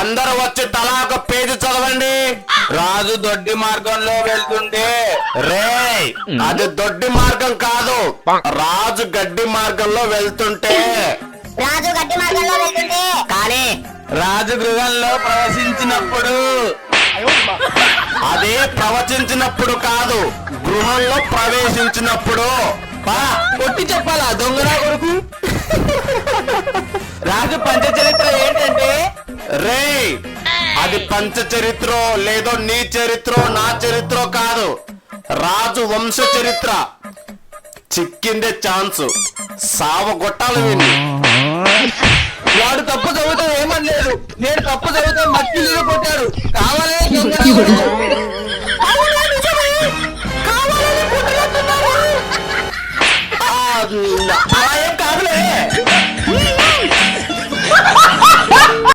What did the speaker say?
అందరూ వచ్చి తలా ఒక పేజీ చదవండి. రాజు దొడ్డి మార్గంలో వెళ్తుంటే రేయ్, అది దొడ్డి మార్గం కాదు, రాజు గడ్డి మార్గంలో వెళ్తుంటే. రాజు గడ్డి మార్గంలో వెళ్తుంటే కానీ రాజు గృహంలో ప్రవేశించినప్పుడు. అదే ప్రవచించినప్పుడు కాదు, గృహంలో ప్రవేశించినప్పుడు. కొట్టి చెప్పాలా దొంగరా కొడుకు? రాజు పంచచరిత్ర ఏంటంటే రేయ్, అది పంచ చరిత్ర లేదో నీ చరిత్ర నా చరిత్ర కాదు, రాజు వంశ చరిత్ర. చిక్కిందే ఛాన్స్, సావగొట్టాలి వీణ్ణి. వాడు తప్పు చదివితే ఏమనలేదు, నేను తప్పు చదివితే మట్టి కొట్టాడు. కావాలనే దొంగరా కొడుకు.